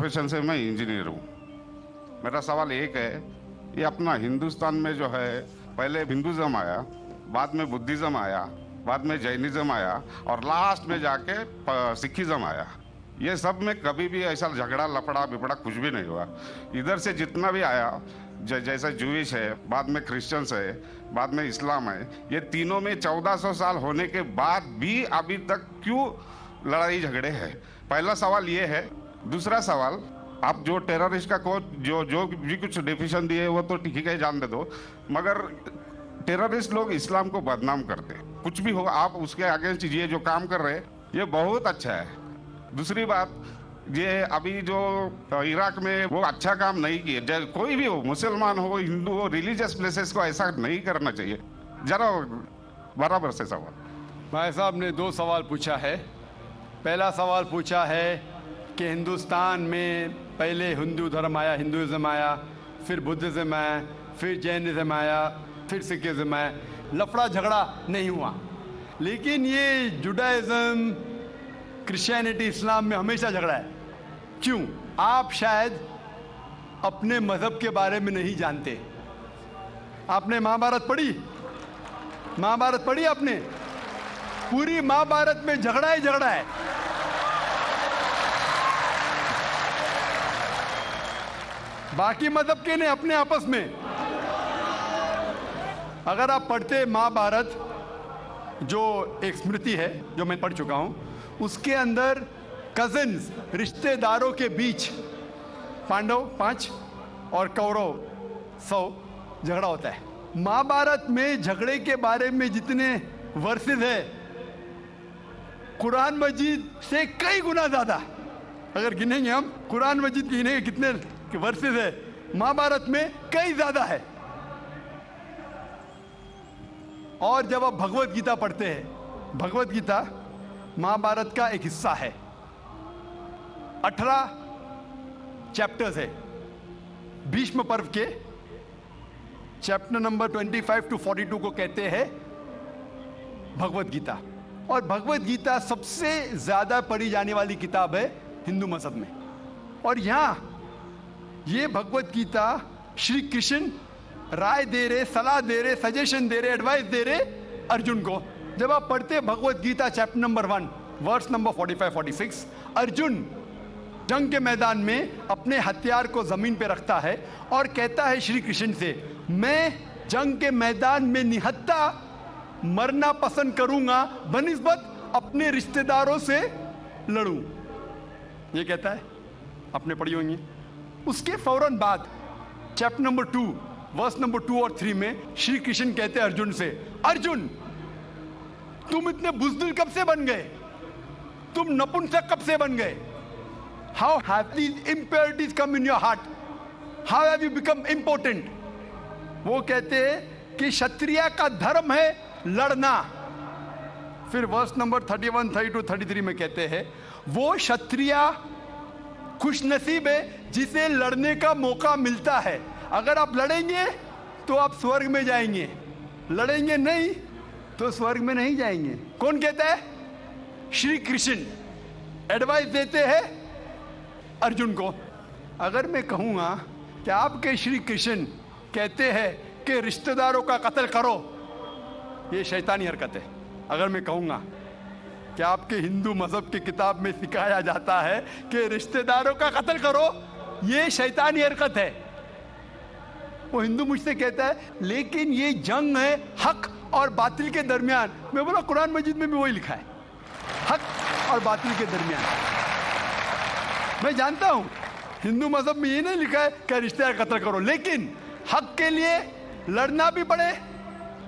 Profession से मैं engineer हूँ। मेरा सवाल एक है, ये अपना हिंदुस्तान में जो है, पहले हिंदुज़म आया, बाद में बुद्धिज़्म आया, बाद में जैनिज़्म आया और लास्ट में जाके सिखिज़्म आया। ये सब में कभी भी ऐसा झगड़ा लफड़ा बिपड़ा कुछ भी नहीं हुआ। इधर से जितना भी आया, जैसे जूइश है, बाद में क्रिश्चियंस है, बाद में इस्लाम है, ये तीनों में 1400 साल होने के बाद भी अभी तक क्यों लड़ाई झगड़े हैं? पहला सवाल ये है। दूसरा सवाल, आप जो टेररिस्ट का को जो भी कुछ डेफिनेशन दिए वो तो ठीक है, जान दे दो, मगर टेररिस्ट लोग इस्लाम को बदनाम करते। कुछ भी हो, आप उसके अगेंस्ट ये जो काम कर रहे हैं ये बहुत अच्छा है। दूसरी बात, ये अभी जो इराक में वो अच्छा काम नहीं किए, कोई भी हो, मुसलमान हो, हिंदू हो, रिलीजियस प्लेसेस को ऐसा नहीं करना चाहिए। जरा बराबर से सवाल। भाई साहब ने 2 सवाल पूछा है। पहला सवाल पूछा है कि हिंदुस्तान में पहले हिंदू धर्म आया, हिंदुइज्म आया, फिर बुद्धिज्म आया, फिर जैनिज्म आया, फिर सिखिज्म आया। लफड़ा झगड़ा नहीं हुआ, लेकिन ये जुडाइज्म, क्रिश्चियनिटी, इस्लाम में हमेशा झगड़ा है। क्यों? आप शायद अपने मजहब के बारे में नहीं जानते। आपने महाभारत पढ़ी? महाभारत पढ़ी आपने? पूरी महाभारत में झगड़ा ही झगड़ा है। बाकी मजहब के ने अपने आपस में। अगर आप पढ़ते महाभारत, जो एक स्मृति है जो मैं पढ़ चुका हूं, उसके अंदर कजिन्स, रिश्तेदारों के बीच पांडव 5 और कौरव 100 झगड़ा होता है। महाभारत में झगड़े के बारे में जितने वर्सेस है, कुरान मजीद से कई गुना ज्यादा। अगर गिनेंगे हम, कुरान मजीद गिनेंगे कितने वर्सेस है, महाभारत में कई ज्यादा है। और जब आप भगवत गीता पढ़ते हैं, भगवत गीता महाभारत का एक हिस्सा है। 18 चैप्टर्स है। भीष्म पर्व के चैप्टर नंबर 25 to 42 को कहते हैं भगवत गीता। और भगवत गीता सबसे ज्यादा पढ़ी जाने वाली किताब है हिंदू मजहब में। और यहां ये भगवत गीता श्री कृष्ण राय दे रहे, सलाह दे रहे, सजेशन दे रहे, एडवाइस दे रहे अर्जुन को। जब आप पढ़ते Bhagavad Gita chapter number 1 verse number 45-46, Arjun जंग के मैदान में अपने हथियार को जमीन पे रखता है और कहता है श्री कृष्ण से, मैं जंग के मैदान में निहत्था मरना पसंद करूंगा बनिस्बत अपने रिश्तेदारों से लड़ूं। ये कहता है, आपने पढ़ी होंगी। उसके फौरन बाद चैप्टर नंबर 2 वर्स नंबर 2 और 3 में श्री कृष्ण कहते हैं अर्जुन से, अर्जुन तुम इतने बुज़दिल कब से बन गए? तुम नपुंसक कब से बन गए? How have these impurities come in your heart? How have you become important? वो कहते हैं कि क्षत्रिय का धर्म है लड़ना। फिर वर्स नंबर 31, 32, 33 में कहते हैं, वो क्षत्रिय खुशनसीब है जिसे लड़ने का मौका मिलता है। अगर आप लड़ेंगे तो आप स्वर्ग में जाएंगे, लड़ेंगे नहीं तो स्वर्ग में नहीं जाएंगे। कौन कहता है? श्री कृष्ण एडवाइस देते हैं अर्जुन को। अगर मैं कहूंगा कि आपके श्री कृष्ण कहते हैं कि रिश्तेदारों का कत्ल करो, ये शैतानी हरकत है। अगर मैं कहूंगा कि आपके हिंदू मजहब की किताब में सिखाया जाता है कि रिश्तेदारों का कत्ल करो, ये शैतानी हरकत है। वो हिंदू मुझसे कहता है लेकिन ये जंग है हक और बातिल के दरमियान। मैं बोला कुरान मजीद में भी वही लिखा है, हक और बातिल के दरमियान। मैं जानता हूं हिंदू मजहब में ये नहीं लिखा है कि रिश्तेदार कत्ल करो, लेकिन हक के लिए लड़ना भी पड़े,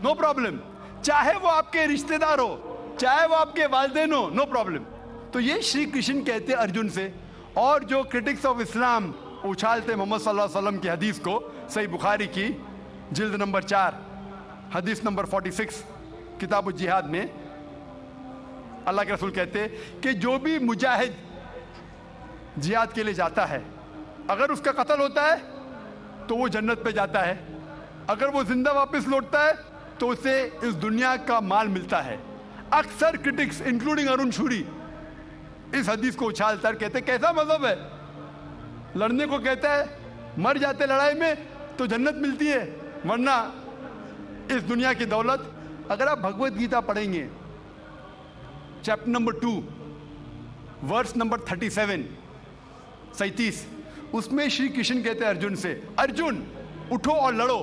नो प्रॉब्लम। चाहे वो आपके रिश्तेदार हो, चाहे वो आपके वालिदैन हो, नो प्रॉब्लम। तो ये श्री कृष्ण कहते अर्जुन से। और जो क्रिटिक्स ऑफ इस्लाम उछालते मोहम्मद सल्लल्लाहु अलैहि वसल्लम की हदीस को, सही बुखारी की जिल्द नंबर 4 हदीस नंबर 46 किताब जिहाद में अल्लाह के रसूल कहते कि जो भी मुजाहिद जिहाद के लिए जाता है, अगर उसका कत्ल होता है तो वो जन्नत पे जाता है, अगर वो जिंदा वापस लौटता है तो उसे इस दुनिया का माल मिलता है। अक्सर क्रिटिक्स इंक्लूडिंग अरुण शूरी इस हदीस को उछालकर कहते कैसा मजहब है लड़ने को कहता है, मर जाते लड़ाई में तो जन्नत मिलती है, वरना इस दुनिया की दौलत। अगर आप भगवत गीता पढ़ेंगे चैप्टर नंबर 2 वर्स नंबर 37, उसमें श्री कृष्ण कहते हैं अर्जुन से, अर्जुन उठो और लड़ो।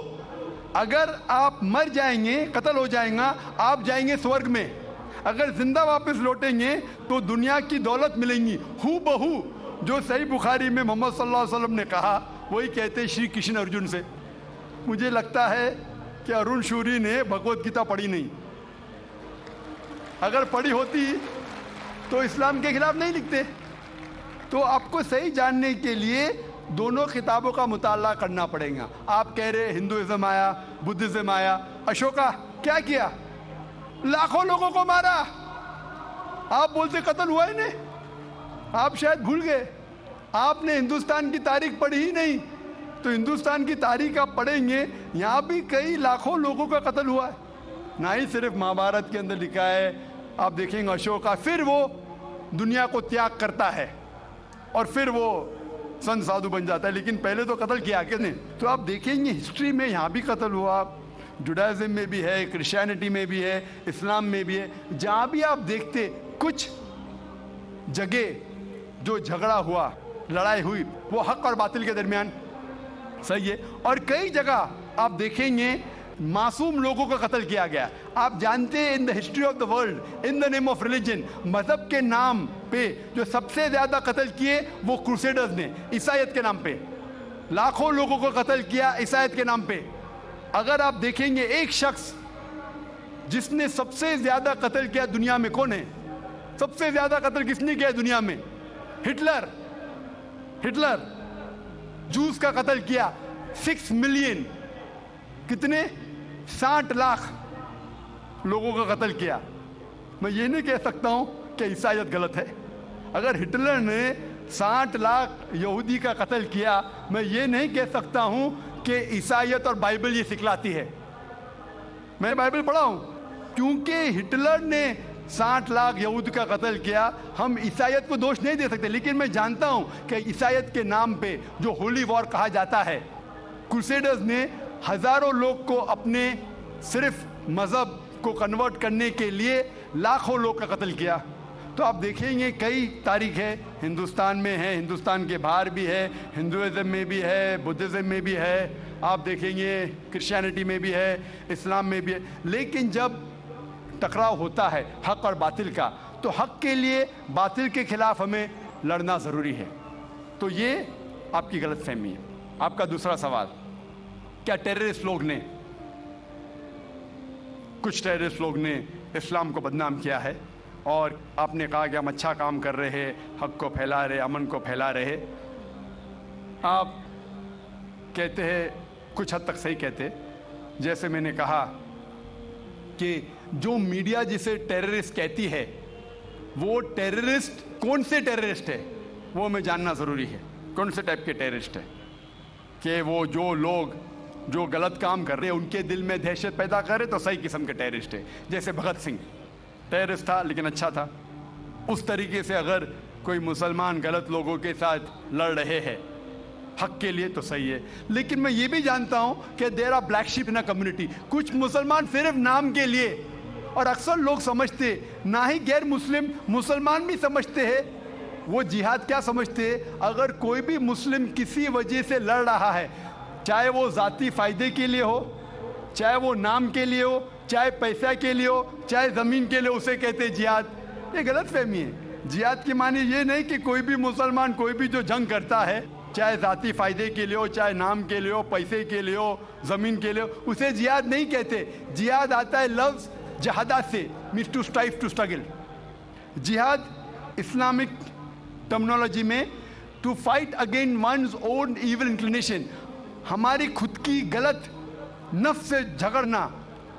अगर आप मर जाएंगे, कत्ल हो जाएगा, आप जाएंगे स्वर्ग में। अगर जिंदा वापस लौटेंगे तो दुनिया की दौलत मिलेंगी। हू बहू जो सही बुखारी में मोहम्मद सल्लल्लाहु अलैहि वसल्लम ने कहा, वही कहते श्री कृष्ण अर्जुन से। मुझे लगता है कि अरुण शूरी ने भगवत गीता पढ़ी नहीं। अगर पढ़ी होती तो इस्लाम के खिलाफ नहीं लिखते। तो आपको सही जानने के लिए दोनों किताबों का मुताला करना पड़ेगा। आप कह रहे हिंदुइज्म आया, बुद्धिज्म आया। अशोका क्या किया? लाखों लोगों को मारा। आप बोलते कत्ल हुआ ही नहीं। आप शायद भूल गए, आपने हिंदुस्तान की तारीख पढ़ी ही नहीं। तो हिंदुस्तान की तारीख आप पढ़ेंगे, यहाँ भी कई लाखों लोगों का कत्ल हुआ है। ना ही सिर्फ महाभारत के अंदर लिखा है। आप देखेंगे अशोका फिर वो दुनिया को त्याग करता है और फिर वो संत साधु बन जाता है, लेकिन पहले तो कत्ल किया किसने? तो आप देखेंगे हिस्ट्री में यहाँ भी कत्ल हुआ, जुडाइज्म में भी है, क्रिश्चियनिटी में भी है, इस्लाम में भी है। जहाँ भी आप देखते कुछ जगह जो झगड़ा हुआ, लड़ाई हुई, वो हक और बातिल के दरमियान, सही है। और कई जगह आप देखेंगे मासूम लोगों का कत्ल किया गया। आप जानते हैं in the history of the world, in the name of religion, मजहब के नाम पे जो सबसे ज्यादा कत्ल किए वो क्रूसेडर्स ने, ईसाईयत के नाम पे लाखों लोगों को कत्ल किया, ईसाईयत के नाम पे। अगर आप देखेंगे एक शख्स जिसने सबसे ज्यादा कत्ल किया दुनिया में, कौन है? सबसे ज्यादा कत्ल किसने किया दुनिया में? हिटलर। हिटलर जूस का कत्ल किया, 6 मिलियन, कितने? 60 लाख लोगों का कत्ल किया। मैं ये नहीं कह सकता हूं कि ईसाईयत गलत है। अगर हिटलर ने 60 लाख यहूदी का कत्ल किया, मैं ये नहीं कह सकता हूं कि ईसाईयत और बाइबल ये सिखलाती है। मैं बाइबल पढ़ा हूं, क्योंकि हिटलर ने 60 लाख यहूद का कत्ल किया, हम ईसाईयत को दोष नहीं दे सकते। लेकिन मैं जानता हूं कि ईसाईयत के नाम पे जो होली वॉर कहा जाता है, क्रूसेडर्स ने हजारों लोग को अपने सिर्फ मजहब को कन्वर्ट करने के लिए लाखों लोग का कत्ल किया। तो आप देखेंगे कई तारीख है, हिंदुस्तान में है, हिंदुस्तान के बाहर भी है, हिंदुइज्म में भी है, बुद्धिज्म में भी है, आप देखेंगे क्रिश्चियनिटी में भी है, इस्लाम में भी है। लेकिन जब टकराव होता है हक और बातिल का, तो हक के लिए बातिल के खिलाफ हमें लड़ना ज़रूरी है। तो ये आपकी गलतफहमी है। आपका दूसरा सवाल, क्या टेररिस्ट लोग ने, कुछ टेररिस्ट लोग ने इस्लाम को बदनाम किया है? और आपने कहा कि हम अच्छा काम कर रहे हैं, हक को फैला रहे, अमन को फैला रहे। आप कहते हैं, कुछ हद तक सही कहते, जैसे मैंने कहा कि जो मीडिया जिसे टेररिस्ट कहती है, वो टेररिस्ट कौन से टेररिस्ट है वो हमें जानना ज़रूरी है। कौन से टाइप के टेररिस्ट है, कि वो जो लोग जो गलत काम कर रहे हैं उनके दिल में दहशत पैदा करे तो सही किस्म के टेररिस्ट है। जैसे भगत सिंह टेररिस्ट था लेकिन अच्छा था। उस तरीके से अगर कोई मुसलमान गलत लोगों के साथ लड़ रहे हैं हक के लिए तो सही है। लेकिन मैं ये भी जानता हूं कि there are black sheep in a community. कुछ मुसलमान सिर्फ नाम के लिए, और अक्सर लोग समझते, ना ही गैर मुस्लिम, मुसलमान भी समझते हैं, वो जिहाद क्या समझते हैं? अगर कोई भी मुस्लिम किसी वजह से लड़ रहा है, चाहे वो ज़ाती फ़ायदे के लिए हो, चाहे वो नाम के लिए हो, चाहे पैसा के लिए हो, चाहे ज़मीन के लिए, उसे कहते हैं जिहाद। ये गलत फहमी है। जिहाद की मानी ये नहीं कि कोई भी मुसलमान कोई भी जो जंग करता है, चाहे ज़ाती फ़ायदे के लिए हो, चाहे नाम के लिए हो, पैसे के लिए हो, ज़मीन के लिए हो, उसे जिहाद नहीं कहते। जिहाद आता है लफ्ज़ जहादा से, means to strive, to struggle. जिहाद इस्लामिक टर्मिनोलॉजी में to fight against one's own evil inclination, हमारी खुद की गलत नफ्स से झगड़ना,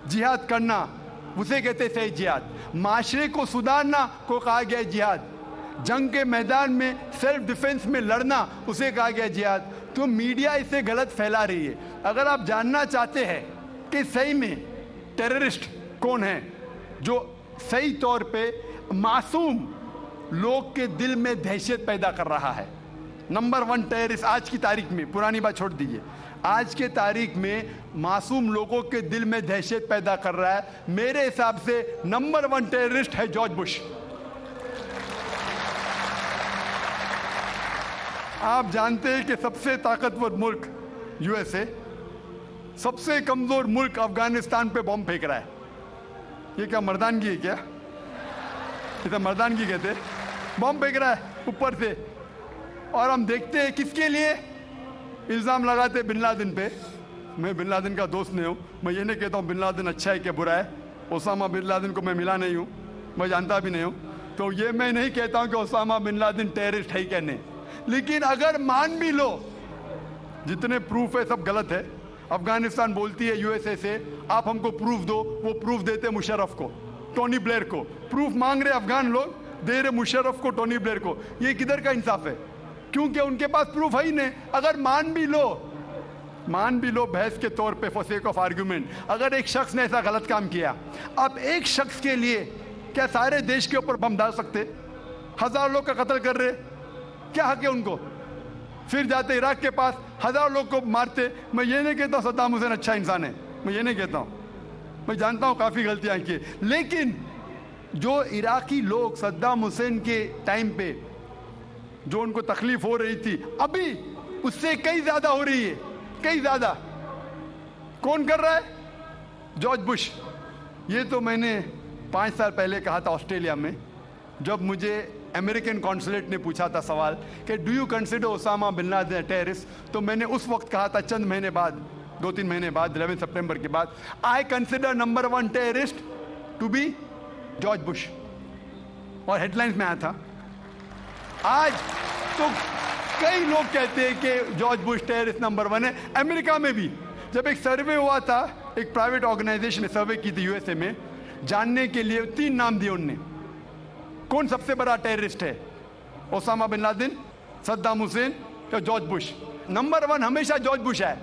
जिहाद करना, उसे कहते हैं सही जिहाद। माशरे को सुधारना को कहा गया जिहाद। जंग के मैदान में सेल्फ डिफेंस में लड़ना, उसे कहा गया जिहाद। तो मीडिया इसे गलत फैला रही है। अगर आप जानना चाहते हैं कि सही में टेररिस्ट कौन है जो सही तौर पे मासूम लोग के दिल में दहशत पैदा कर रहा है, नंबर 1 टेररिस्ट आज की तारीख में, पुरानी बात छोड़ दीजिए, आज के तारीख में मासूम लोगों के दिल में दहशत पैदा कर रहा है, मेरे हिसाब से नंबर 1 टेररिस्ट है जॉर्ज बुश। आप जानते हैं कि सबसे ताकतवर मुल्क यूएसए, सबसे कमजोर मुल्क अफगानिस्तान पे बॉम्ब फेंक रहा है। ये क्या मर्दानगी है क्या? ये तो मर्दानगी कहते हैं। बॉम्ब फेंक रहा है ऊपर से, और हम देखते हैं किसके लिए इल्ज़ाम लगाते बिन लादेन पे। मैं बिन लादेन का दोस्त नहीं हूँ, मैं ये नहीं कहता हूँ बिन लादेन अच्छा है क्या बुरा है। ओसामा बिन लादेन को मैं मिला नहीं हूँ, मैं जानता भी नहीं हूँ, तो ये मैं नहीं कहता हूँ कि ओसामा बिन लादेन टेररिस्ट है क्या नहीं। लेकिन अगर मान भी लो, जितने प्रूफ है सब गलत है। अफगानिस्तान बोलती है यूएसए से आप हमको प्रूफ दो, वो प्रूफ देते मुशर्रफ को, टोनी ब्लेयर को। प्रूफ मांग रहे अफगान लोग, दे रहे मुशर्रफ को, टोनी ब्लेयर को। ये किधर का इंसाफ है? क्योंकि उनके पास प्रूफ है ही नहीं। अगर मान भी लो बहस के तौर पे, फॉर सेक ऑफ आर्ग्यूमेंट, अगर एक शख्स ने ऐसा गलत काम किया, आप एक शख्स के लिए क्या सारे देश के ऊपर बम डाल सकते? 1000 लोग का कत्ल कर रहे, क्या हक है उनको? फिर जाते इराक के पास 1000 लोग को मारते। मैं ये नहीं कहता सद्दाम हुसैन अच्छा इंसान है, मैं ये नहीं कहता हूँ, मैं जानता हूँ काफ़ी गलतियाँ की, लेकिन जो इराकी लोग सद्दाम हुसैन के टाइम पे जो उनको तकलीफ हो रही थी, अभी उससे कई ज़्यादा हो रही है, कई ज़्यादा। कौन कर रहा है? George Bush. ये तो मैंने 5 साल पहले कहा था ऑस्ट्रेलिया में, जब मुझे अमेरिकन कॉन्सुलेट ने पूछा था सवाल कि do you consider Osama bin Laden terrorist, तो मैंने उस वक्त कहा था, चंद महीने बाद, 2-3 महीने बाद, 11 सितंबर के बाद, I consider number 1 terrorist to be George Bush, और हेडलाइंस में आया था। आज तो कई लोग कहते हैं कि जॉर्ज बुश टेररिस्ट नंबर 1 है। अमेरिका में भी जब एक सर्वे हुआ था, एक प्राइवेट ऑर्गेनाइजेशन ने सर्वे की थी यूएसए में, जानने के लिए 3 नाम दिए उनने, कौन सबसे बड़ा टेररिस्ट है, Osama bin Laden, Saddam Hussein या जॉर्ज बुश। नंबर 1 हमेशा जॉर्ज बुश है।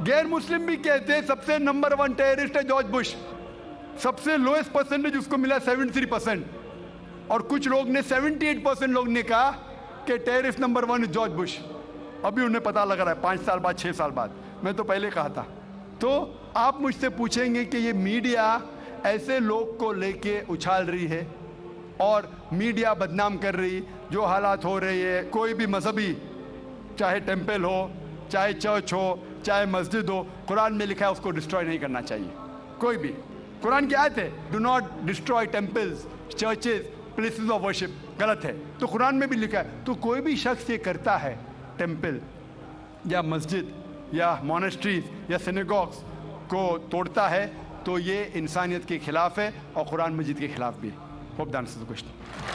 गैर मुस्लिम भी कहते हैं सबसे नंबर 1 टेररिस्ट है जॉर्ज बुश। सबसे लोएस्ट परसेंटेज उसको मिला 73%, और कुछ लोग ने 78% लोग ने कहा कि टेररिस्ट नंबर 1 जॉर्ज बुश। अभी उन्हें पता लग रहा है 5 साल बाद, 6 साल बाद, मैं तो पहले कहा था। तो आप मुझसे पूछेंगे कि ये मीडिया ऐसे लोग को लेके उछाल रही है और मीडिया बदनाम कर रही, जो हालात हो रही है, कोई भी मजहबी, चाहे टेम्पल हो, चाहे चर्च हो, चाहे मस्जिद हो, कुरान में लिखा है उसको डिस्ट्रॉय नहीं करना चाहिए। कोई भी, कुरान की आयत है, do not destroy temples, churches, places of worship, गलत है, तो कुरान में भी लिखा है। तो कोई भी शख्स ये करता है, टेम्पल या मस्जिद या मोनेस्ट्रीज या सिनेगॉग्स को तोड़ता है, तो ये इंसानियत के खिलाफ है और कुरान मजीद के खिलाफ भी। Hope that answers the question.